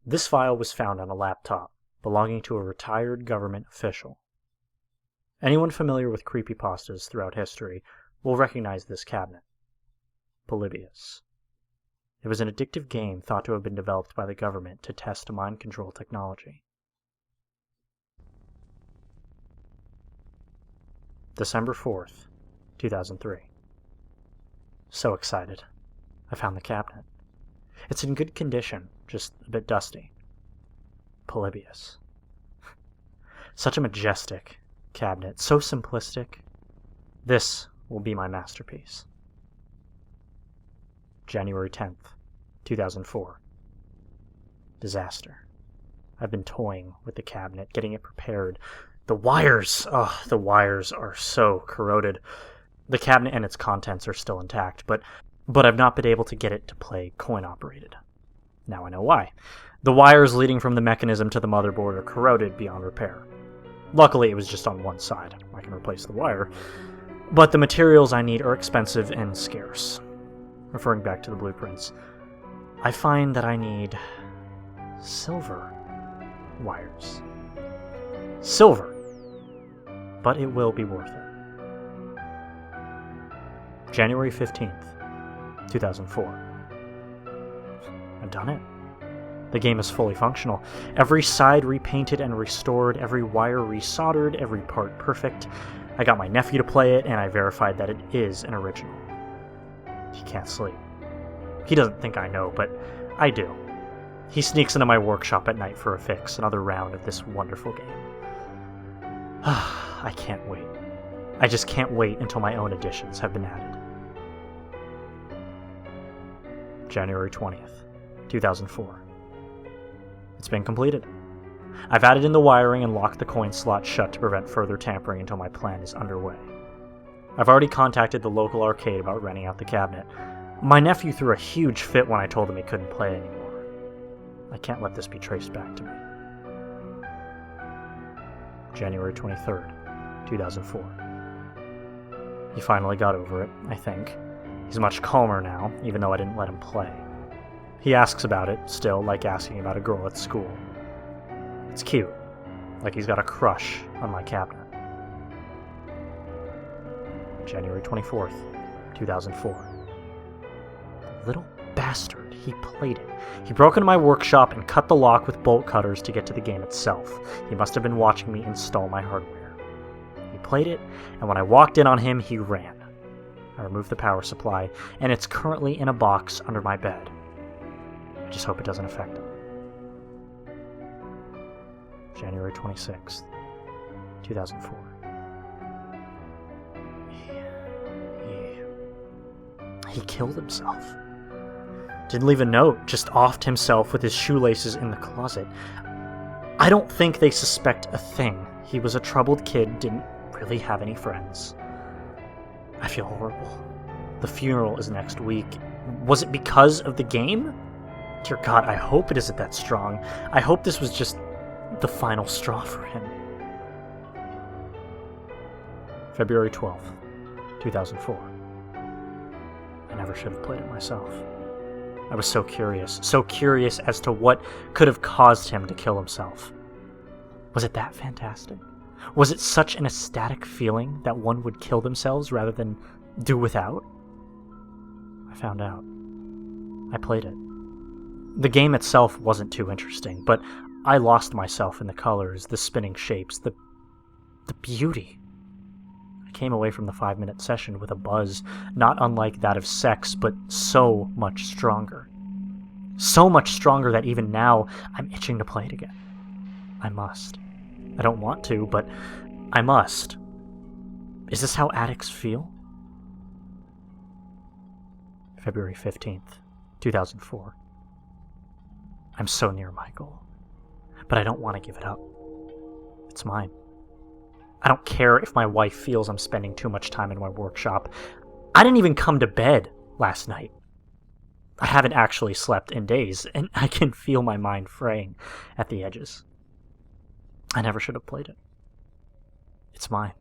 This file was found on a laptop belonging to a retired government official. Anyone familiar with creepypastas throughout history will recognize this cabinet. Polybius. It was an addictive game thought to have been developed by the government to test mind control technology. December 4th, 2003. So excited. I found the cabinet. It's in good condition, just a bit dusty. Polybius. Such a majestic cabinet, so simplistic. This will be my masterpiece. January 10th, 2004. Disaster. I've been toying with the cabinet, getting it prepared. The wires are so corroded. The cabinet and its contents are still intact, but I've not been able to get it to play coin-operated. Now I know why. The wires leading from the mechanism to the motherboard are corroded beyond repair. Luckily, it was just on one side. I can replace the wire. But the materials I need are expensive and scarce. Referring back to the blueprints, I find that I need silver wires. Silver! But it will be worth it. January 15th, 2004. I've done it. The game is fully functional. Every side repainted and restored, every wire resoldered, every part perfect. I got my nephew to play it, and I verified that it is an original. He can't sleep. He doesn't think I know, but I do. He sneaks into my workshop at night for a fix, another round of this wonderful game. I can't wait. I just can't wait until my own additions have been added. January 20th, 2004. It's been completed. I've added in the wiring and locked the coin slot shut to prevent further tampering until my plan is underway. I've already contacted the local arcade about renting out the cabinet. My nephew threw a huge fit when I told him he couldn't play anymore. I can't let this be traced back to me. January 23rd, 2004. He finally got over it, I think. He's much calmer now, even though I didn't let him play. He asks about it, still, like asking about a girl at school. It's cute, like he's got a crush on my cabinet. January 24th, 2004. Little bastard, he played it. He broke into my workshop and cut the lock with bolt cutters to get to the game itself. He must have been watching me install my hardware. He played it, and when I walked in on him, he ran. I removed the power supply, and it's currently in a box under my bed. I just hope it doesn't affect him. January 26th, 2004. He killed himself. Didn't leave a note, just offed himself with his shoelaces in the closet. I don't think they suspect a thing. He was a troubled kid, didn't really have any friends. I feel horrible. The funeral is next week. Was it because of the game? Dear God, I hope it isn't that strong. I hope this was just the final straw for him. February 12th, 2004. I never should have played it myself. I was so curious as to what could have caused him to kill himself. Was it that fantastic? Was it such an ecstatic feeling that one would kill themselves rather than do without? I found out. I played it. The game itself wasn't too interesting, but I lost myself in the colors, the spinning shapes, the beauty. I came away from the 5-minute session with a buzz, not unlike that of sex, but so much stronger. So much stronger that even now, I'm itching to play it again. I must. I don't want to, but I must. Is this how addicts feel? February 15th, 2004. I'm so near my goal, but I don't want to give it up. It's mine. I don't care if my wife feels I'm spending too much time in my workshop. I didn't even come to bed last night. I haven't actually slept in days, and I can feel my mind fraying at the edges. I never should have played it. It's mine.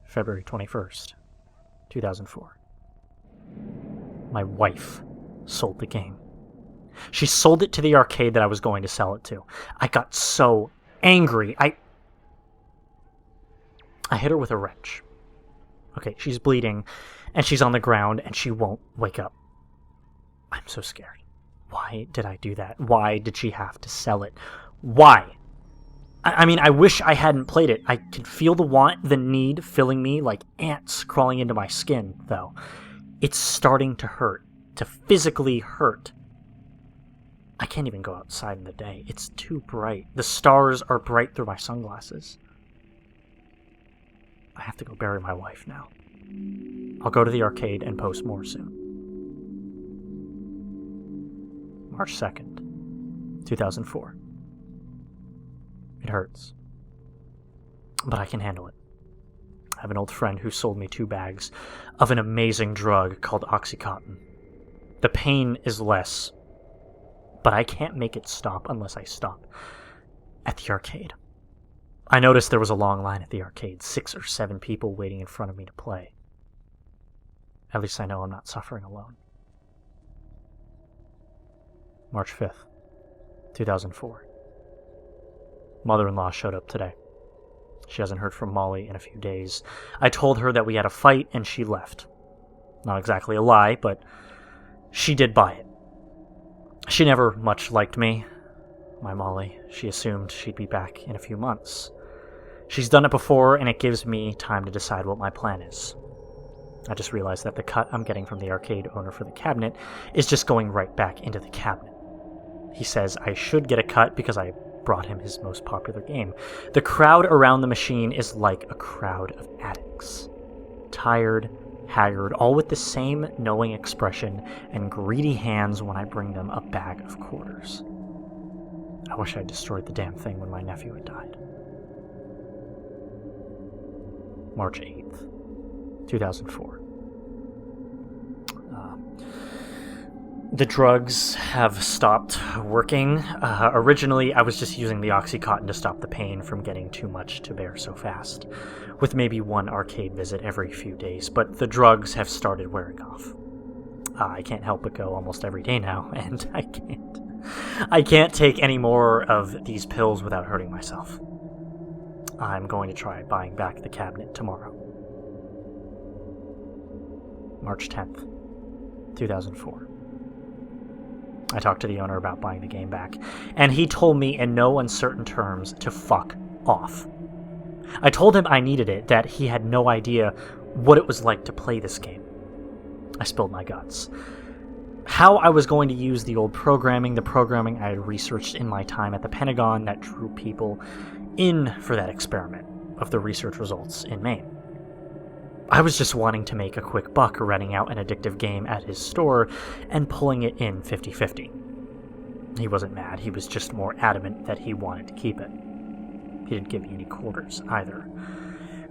February 21st, 2004. My wife sold the game. She sold it to the arcade that I was going to sell it to. I got so angry. I hit her with a wrench. Okay, she's bleeding, and she's on the ground, and she won't wake up. I'm so scared. Why did I do that? Why did she have to sell it? Why? I mean, I wish I hadn't played it. I could feel the want, the need filling me like ants crawling into my skin, though. It's starting to hurt. To physically hurt. I can't even go outside in the day. It's too bright. The stars are bright through my sunglasses. I have to go bury my wife now. I'll go to the arcade and post more soon. March 2nd, 2004. It hurts. But I can handle it. I have an old friend who sold me 2 bags of an amazing drug called Oxycontin. The pain is less, but I can't make it stop unless I stop at the arcade. I noticed there was a long line at the arcade, 6 or 7 people waiting in front of me to play. At least I know I'm not suffering alone. March 5th, 2004. Mother-in-law showed up today. She hasn't heard from Molly in a few days. I told her that we had a fight and she left. Not exactly a lie, but she did buy it. She never much liked me, my Molly. She assumed she'd be back in a few months. She's done it before, and it gives me time to decide what my plan is. I just realized that the cut I'm getting from the arcade owner for the cabinet is just going right back into the cabinet. He says I should get a cut because I brought him his most popular game. The crowd around the machine is like a crowd of addicts. Tired, haggard, all with the same knowing expression and greedy hands when I bring them a bag of quarters. I wish I'd destroyed the damn thing when my nephew had died. March 8th, 2004. The drugs have stopped working. Originally, I was just using the Oxycontin to stop the pain from getting too much to bear so fast, with maybe one arcade visit every few days, but the drugs have started wearing off. I can't help but go almost every day now, and I can't take any more of these pills without hurting myself. I'm going to try buying back the cabinet tomorrow. March 10th, 2004. I talked to the owner about buying the game back, and he told me in no uncertain terms to fuck off. I told him I needed it, that he had no idea what it was like to play this game. I spilled my guts. How I was going to use the old programming, the programming I had researched in my time at the Pentagon that drew people in for that experiment of the research results in Maine. I was just wanting to make a quick buck renting out an addictive game at his store and pulling it in 50-50. He wasn't mad, he was just more adamant that he wanted to keep it. He didn't give me any quarters either.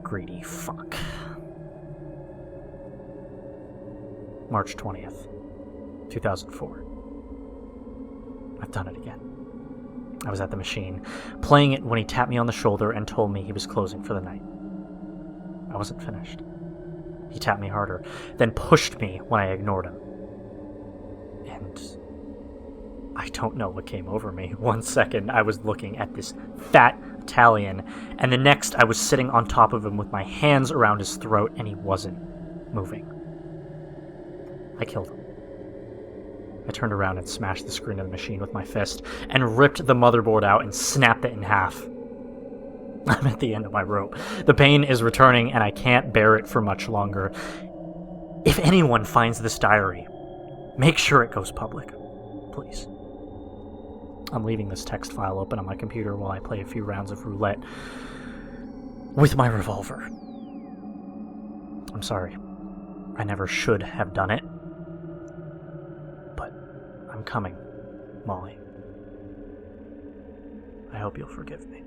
Greedy fuck. March 20th, 2004. I've done it again. I was at the machine, playing it when he tapped me on the shoulder and told me he was closing for the night. I wasn't finished. He tapped me harder, then pushed me when I ignored him. And I don't know what came over me. 1 second, I was looking at this fat Italian, and the next, I was sitting on top of him with my hands around his throat, and he wasn't moving. I killed him. I turned around and smashed the screen of the machine with my fist, and ripped the motherboard out and snapped it in half. I'm at the end of my rope. The pain is returning, and I can't bear it for much longer. If anyone finds this diary, make sure it goes public. Please. I'm leaving this text file open on my computer while I play a few rounds of roulette with my revolver. I'm sorry. I never should have done it. But I'm coming, Molly. I hope you'll forgive me.